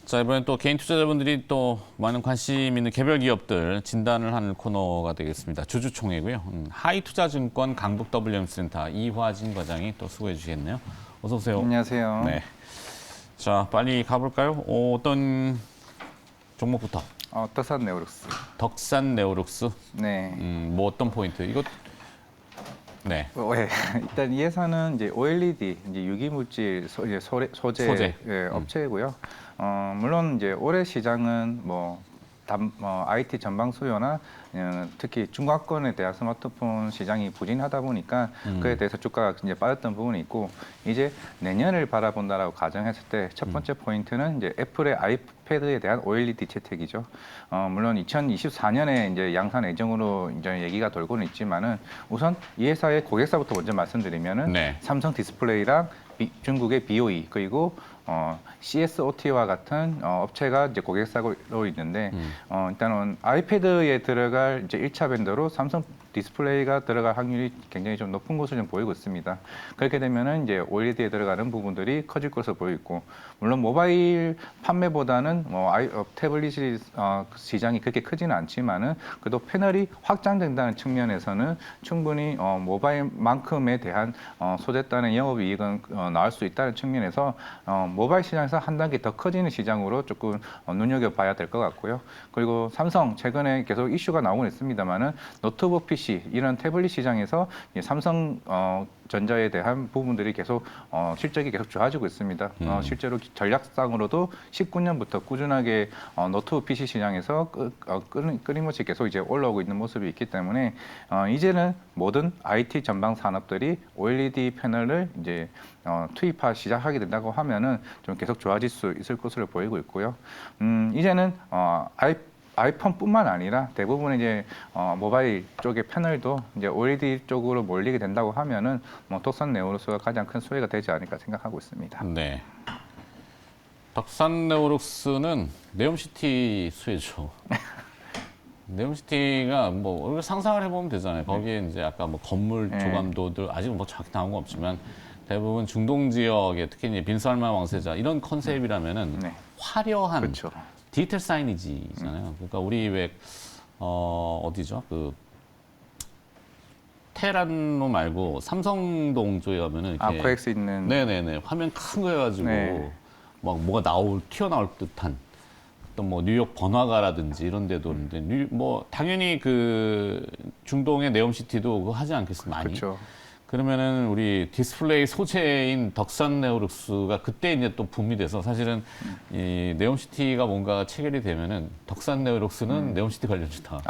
자, 이번엔 또 개인 투자자분들이 또 많은 관심 있는 개별 기업들 진단을 하는 코너가 되겠습니다. 주주총회고요. 하이투자증권 강북 WM센터 이화진 과장이 또 수고해 주시겠네요. 어서 오세요. 안녕하세요. 네. 자, 빨리 가볼까요? 어떤 종목부터? 덕산 네오룩스. 덕산 네오룩스. 네. 뭐 어떤 포인트? 이거 네. 네. 일단 이 회사는 이제 OLED, 이제 유기물질 소재 예, 업체고요. 물론 이제 올해 시장은 IT 전방 수요나 특히 중화권에 대한 스마트폰 시장이 부진하다 보니까 그에 대해서 주가가 이제 빠졌던 부분이 있고, 이제 내년을 바라본다라고 가정했을 때 첫 번째 포인트는 이제 애플의 아이패드에 대한 OLED 채택이죠. 물론 2024년에 이제 양산 예정으로 이제 얘기가 돌고는 있지만은, 우선 이 회사의 고객사부터 먼저 말씀드리면은 네. 삼성 디스플레이랑 중국의 BOE 그리고 CSOT와 같은 업체가 이제 고객사로 있는데, 일단은 아이패드에 들어갈 이제 1차 벤더로 삼성 디스플레이가 들어갈 확률이 굉장히 좀 높은 것으로 좀 보이고 있습니다. 그렇게 되면은 이제 OLED에 들어가는 부분들이 커질 것으로 보이고 있고, 물론 모바일 판매보다는 태블릿 시장이 그렇게 크지는 않지만은 그래도 패널이 확장된다는 측면에서는 충분히 모바일만큼에 대한 소재단의 영업이익은 나올 수 있다는 측면에서 모바일 시장에서 한 단계 더 커지는 시장으로 조금 눈여겨봐야 될 것 같고요. 그리고 삼성 최근에 계속 이슈가 나오고 있습니다만은 노트북 PC 이런 태블릿 시장에서 삼성 전자에 대한 부분들이 계속 실적이 계속 좋아지고 있습니다. 실제로 전략상으로도 19년부터 꾸준하게 노트북 PC 시장에서 끊임없이 계속 이제 올라오고 있는 모습이 있기 때문에 이제는 모든 IT 전방 산업들이 OLED 패널을 이제 투입하 시작하게 된다고 하면은 좀 계속 좋아질 수 있을 것으로 보이고 있고요. 이제는 아이폰뿐만 아니라 대부분 이제 모바일 쪽의 패널도 이제 OLED 쪽으로 몰리게 된다고 하면은 덕산 네오룩스가 가장 큰 수혜가 되지 않을까 생각하고 있습니다. 네. 덕산 네오룩스는 네옴시티 수혜죠. 네옴시티가 뭐 우리가 상상을 해보면 되잖아요. 거기에 이제 아까 뭐 건물 조감도들 아직 뭐 정확히 나온 건 없지만 대부분 중동 지역에 특히 이제 빈살만 왕세자 이런 컨셉이라면은 화려한 그렇죠. 디지털 사이니지잖아요. 그러니까 우리 왜 어디죠? 그 테란로 말고 삼성동 쪽에 가면은 이렇게 코엑스 있는 네네네 화면 큰 거 해가지고 네. 막 뭐가 튀어나올 듯한 어떤 뭐 뉴욕 번화가라든지 이런 데도 있는데 뭐 당연히 그 중동의 네옴시티도 그거 하지 않겠습니까? 많이. 그렇죠. 그러면은 우리 디스플레이 소재인 덕산 네오룩스가 그때 이제 또 붐이 돼서 사실은 이 네옴시티가 뭔가 체결이 되면은 덕산 네오룩스는 네옴시티 관련주다.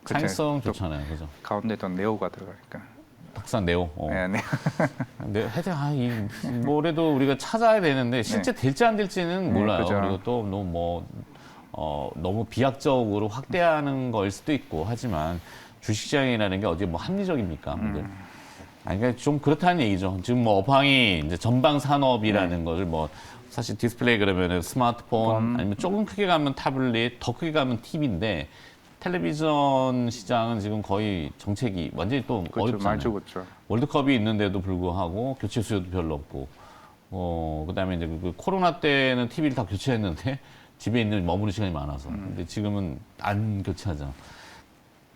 창의성 좋잖아요, 그죠? 가운데 또 네오가 들어가니까. 덕산 네오. 네. 근데 하여튼 뭐래도 우리가 찾아야 되는데 실제 될지 안 될지는 몰라요. 그죠. 그리고 또 너무 비약적으로 확대하는 거일 수도 있고 하지만 주식시장이라는 게 어디 뭐 합리적입니까? 아니, 그러니까 좀 그렇다는 얘기죠. 지금 뭐 업황이 이제 전방 산업이라는 것을 뭐 사실 디스플레이 그러면은 스마트폰 아니면 조금 크게 가면 타블릿, 더 크게 가면 TV인데 텔레비전 시장은 지금 거의 정책이 완전히 또 어렵잖아요. 많이 죽었죠. 월드컵이 있는데도 불구하고 교체 수요도 별로 없고, 그다음에 이제 그 코로나 때는 TV를 다 교체했는데 집에 있는 머무는 시간이 많아서. 근데 지금은 안 교체하잖아.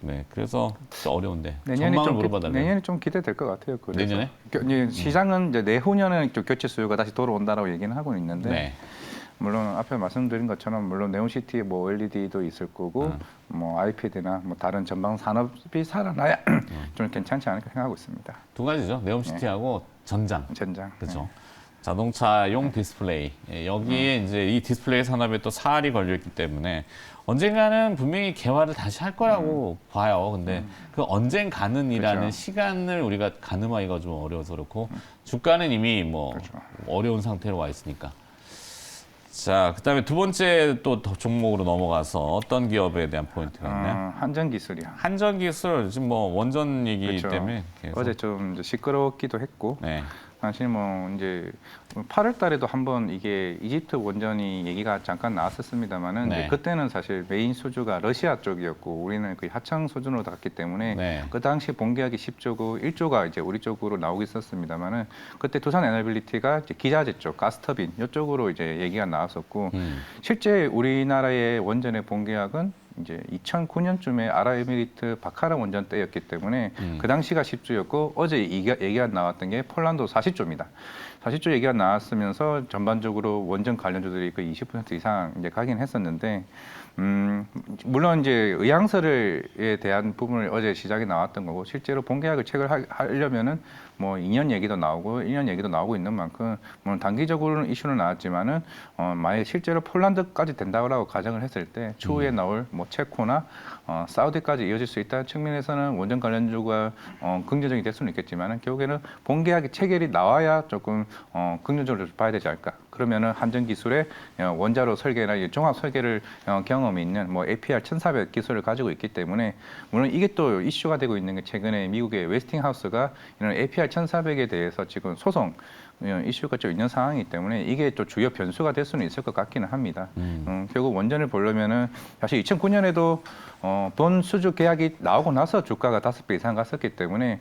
네, 그래서 어려운데 전망을 물어봐달래요. 내년에 좀 기대될 것 같아요. 그래서. 내년에? 시장은 이제 내후년은 좀 교체 수요가 다시 돌아온다라고 얘기는 하고 있는데, 네. 물론 앞에 말씀드린 것처럼 물론 네온시티 뭐 OLED도 있을 거고 뭐 아이패드나 뭐 다른 전방 산업이 살아나야 좀 괜찮지 않을까 생각하고 있습니다. 두 가지죠. 네옴시티하고 전장. 그렇죠. 자동차용 디스플레이. 여기에 이제 이 디스플레이 산업에 또 사활이 걸려 있기 때문에 언젠가는 분명히 개화를 다시 할 거라고 봐요. 근데 그 언젠가는이라는 그렇죠. 시간을 우리가 가늠하기가 좀 어려워서 그렇고 주가는 이미 뭐 어려운 상태로 와 있으니까. 자, 그다음에 두 번째 또 종목으로 넘어가서 어떤 기업에 대한 포인트가 있나요? 한전기술이요. 한전기술 지금 뭐 원전 얘기 때문에 계속. 어제 좀 시끄럽기도 했고, 네. 사실 뭐 이제 8월 달에도 한번 이게 이집트 원전이 얘기가 잠깐 나왔었습니다만은 네. 그때는 사실 메인 수주가 러시아 쪽이었고 우리는 거의 하청 수준으로 갔기 때문에 네. 그 당시 본계약이 10조고 1조가 이제 우리 쪽으로 나오고 있었습니다만은 그때 두산 에너빌리티가 이제 기자재 쪽 가스터빈 이쪽으로 이제 얘기가 나왔었고 실제 우리나라의 원전의 본계약은 이제 2009년쯤에 아랍에미리트 바카라 원전 때였기 때문에 그 당시가 10조였고 어제 얘기가 나왔던 게 폴란드 40조입니다. 40조 얘기가 나왔으면서 전반적으로 원전 관련주들이 거의 20% 이상 이제 가긴 했었는데 물론 이제 의향서에 대한 부분을 어제 시작에 나왔던 거고 실제로 본계약을 체결하려면은 뭐 2년 얘기도 나오고 1년 얘기도 나오고 있는 만큼 물론 단기적으로는 이슈는 나왔지만은 만약에 실제로 폴란드까지 된다고 가정을 했을 때 추후에 나올 뭐 체코나 사우디까지 이어질 수 있다는 측면에서는 원전 관련주가 긍정적이 될 수는 있겠지만은 결국에는 본계약이 체결이 나와야 조금 긍정적으로 봐야 되지 않을까. 그러면은 한전 기술의 원자로 설계나 종합 설계를 경험이 있는 뭐 APR 1400 기술을 가지고 있기 때문에 물론 이게 또 이슈가 되고 있는 게 최근에 미국의 웨스팅하우스가 이런 APR 1400에 대해서 지금 소송 이슈가 좀 있는 상황이기 때문에 이게 또 주요 변수가 될 수는 있을 것 같기는 합니다. 결국 원전을 보려면은 사실 2009년에도 본 수주 계약이 나오고 나서 주가가 5배 이상 갔었기 때문에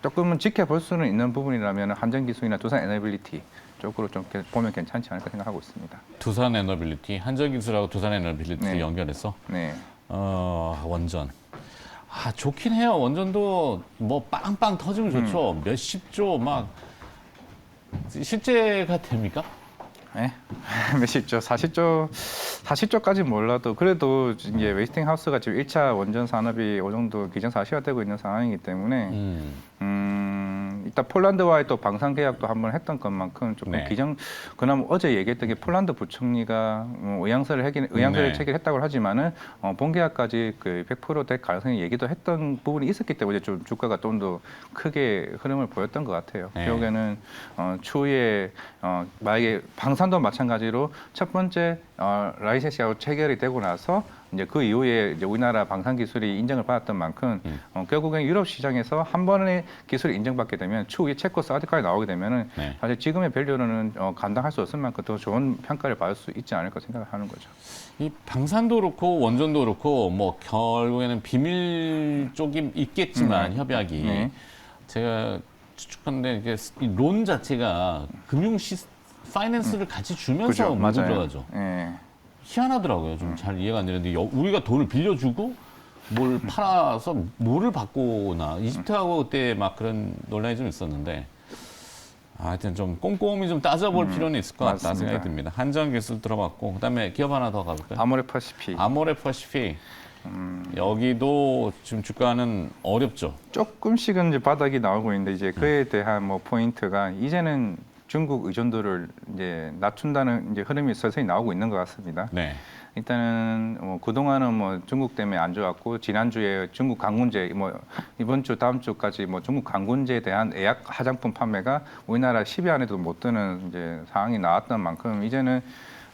조금은 지켜볼 수는 있는 부분이라면 한전기술이나 두산 에너빌리티 쪽으로 좀 보면 괜찮지 않을까 생각하고 있습니다. 두산 에너빌리티, 한전기술하고 두산 에너빌리티 네. 연결해서 네. 원전. 좋긴 해요. 원전도 뭐 빵빵 터지면 좋죠. 몇십조 막 실제가 됩니까? 네. 몇십조, 40조까지 몰라도 그래도 이제 웨스팅하우스가 지금 1차 원전 산업이 어느 정도 기정사실화되고 있는 상황이기 때문에 일단 폴란드와의 또 방산 계약도 한번 했던 것만큼 조금 네. 그나마 어제 얘기했던 게 폴란드 부총리가 의향서를 네. 체결했다고 하지만은 본계약까지 그 100%될 가능성이 얘기도 했던 부분이 있었기 때문에 좀 주가가 좀 더 크게 흐름을 보였던 것 같아요. 네. 결국에는 추후에 만약에 방산도 마찬가지로 첫 번째 라이센스하고 체결이 되고 나서 이제 그 이후에 이제 우리나라 방산 기술이 인정을 받았던 만큼 결국엔 유럽 시장에서 한 번의 기술이 인정받게 되면 추후에 체코, 사우디까지 나오게 되면은 네. 사실 지금의 밸류로는 감당할 수 없을 만큼 더 좋은 평가를 받을 수 있지 않을까 생각을 하는 거죠. 이 방산도 그렇고 원전도 그렇고 뭐 결국에는 비밀 쪽이 있겠지만 협약이 네. 제가 추측하는데 이게 론 자체가 금융 파이낸스를 같이 주면서 그죠, 물고 맞아요. 들어가죠. 예. 희한하더라고요. 좀 잘 이해가 안 되는데 우리가 돈을 빌려주고 뭘 팔아서 뭐를 받고나 이집트하고 그때 막 그런 논란이 좀 있었는데 하여튼 좀 꼼꼼히 좀 따져볼 필요는 있을 것 같다 맞습니다. 생각이 듭니다. 한전기술 들어갔고 그다음에 기업 하나 더 가볼까요? 아모레퍼시픽. 아모레퍼시픽 여기도 지금 주가는 어렵죠. 조금씩은 이제 바닥이 나오고 있는데 이제 그에 대한 뭐 포인트가 이제는 중국 의존도를 이제 낮춘다는 이제 흐름이 서서히 나오고 있는 것 같습니다. 네. 일단은 뭐 그동안은 뭐 중국 때문에 안 좋았고 지난주에 중국 강군제 뭐 이번 주 다음 주까지 뭐 중국 강군제에 대한 예약 화장품 판매가 우리나라 10위 안에도 못 드는 이제 상황이 나왔던 만큼 이제는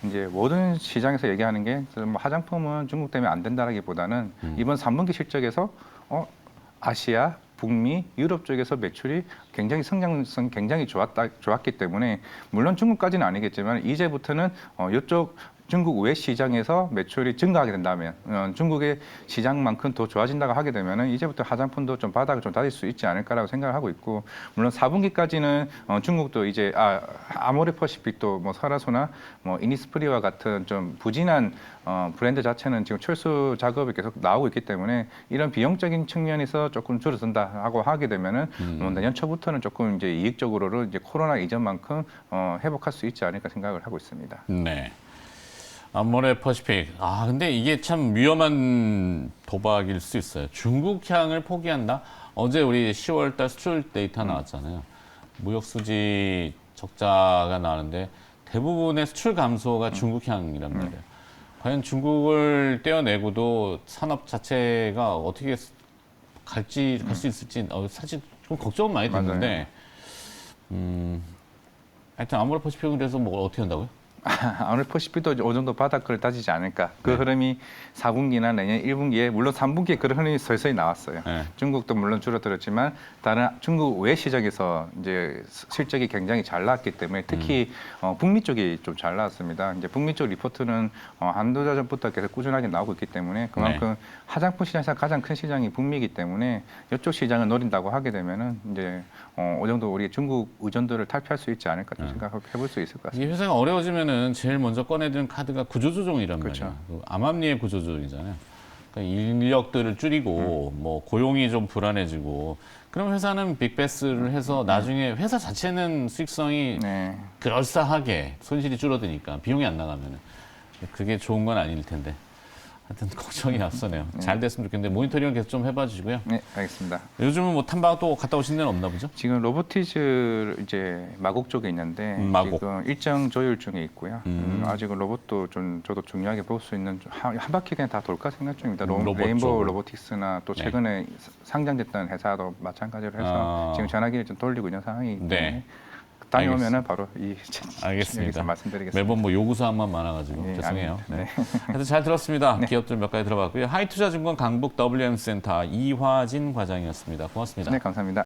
이제 모든 시장에서 얘기하는 게 뭐 화장품은 중국 때문에 안 된다라기보다는 이번 3분기 실적에서 아시아, 북미, 유럽 쪽에서 매출이 굉장히 성장성이 굉장히 좋았기 때문에 물론 중국까지는 아니겠지만 이제부터는 이쪽 중국 외 시장에서 매출이 증가하게 된다면 중국의 시장만큼 더 좋아진다고 하게 되면은 이제부터 화장품도 좀 바닥을 좀 다질 수 있지 않을까라고 생각을 하고 있고 물론 4분기까지는 중국도 이제 아모레퍼시픽도 뭐 설화소나 뭐 이니스프리와 같은 좀 부진한 브랜드 자체는 지금 철수 작업이 계속 나오고 있기 때문에 이런 비용적인 측면에서 조금 줄어든다라고 하게 되면은 내년 초부터는 조금 이제 이익적으로는 이제 코로나 이전만큼 회복할 수 있지 않을까 생각을 하고 있습니다. 네. 아모레퍼시픽. 근데 이게 참 위험한 도박일 수 있어요. 중국향을 포기한다? 어제 우리 10월달 수출 데이터 나왔잖아요. 무역 수지 적자가 나오는데 대부분의 수출 감소가 중국향이란 말이에요. 과연 중국을 떼어내고도 산업 자체가 어떻게 갈 수 있을지 사실 좀 걱정은 많이 됐는데 하여튼 아모레퍼시픽은 그래서 뭐 어떻게 한다고요? 오늘 퍼시픽도 어느 정도 바닥을 다지지 않을까. 그 흐름이 4분기나 내년 1분기에 물론 3분기에 그런 흐름이 서서히 나왔어요. 네. 중국도 물론 줄어들었지만 다른 중국 외 시장에서 이제 실적이 굉장히 잘 나왔기 때문에 특히 북미 쪽이 좀 잘 나왔습니다. 이제 북미 쪽 리포트는 한두 달 전부터 계속 꾸준하게 나오고 있기 때문에 그만큼 화장품 시장에서 가장 큰 시장이 북미이기 때문에 이쪽 시장을 노린다고 하게 되면은 이제 어느 정도 우리 중국 의존도를 탈피할 수 있지 않을까 좀 생각해 볼 수 있을 것 같습니다. 이 회사가 어려워지면은 제일 먼저 꺼내드는 카드가 구조조정이란 그렇죠. 말이에요. 그 암암리의 구조조정이잖아요. 그러니까 인력들을 줄이고 뭐 고용이 좀 불안해지고 그럼 회사는 빅베스를 해서 나중에 회사 자체는 수익성이 네. 그럴싸하게 손실이 줄어드니까 비용이 안 나가면은 그게 좋은 건 아닐 텐데. 하여튼 걱정이 앞서네요. 잘 됐으면 좋겠는데 모니터링을 계속 좀 해봐 주시고요. 네, 알겠습니다. 요즘은 뭐 탐방 또 갔다 오신 데는 없나 보죠? 지금 로보티즈 이제 마곡 쪽에 있는데 마곡. 지금 일정 조율 중에 있고요. 아직은 로봇도 좀 저도 중요하게 볼 수 있는 한 바퀴 그냥 다 돌까 생각 중입니다. 로봇 레인보우 쪽으로. 로보틱스나 또 네. 최근에 상장됐던 회사도 마찬가지로 해서 아. 지금 전화기를 좀 돌리고 있는 상황이기 때문에 네. 다녀오면은 바로 이 알겠습니다. 여기서 말씀드리겠습니다. 매번 뭐 요구사항만 많아가지고 네, 죄송해요. 아닙니다. 네. 하여튼 잘 들었습니다. 기업들 몇 가지 들어봤고요. 하이투자증권 강북 WM센터 이화진 과장이었습니다. 고맙습니다. 네, 감사합니다.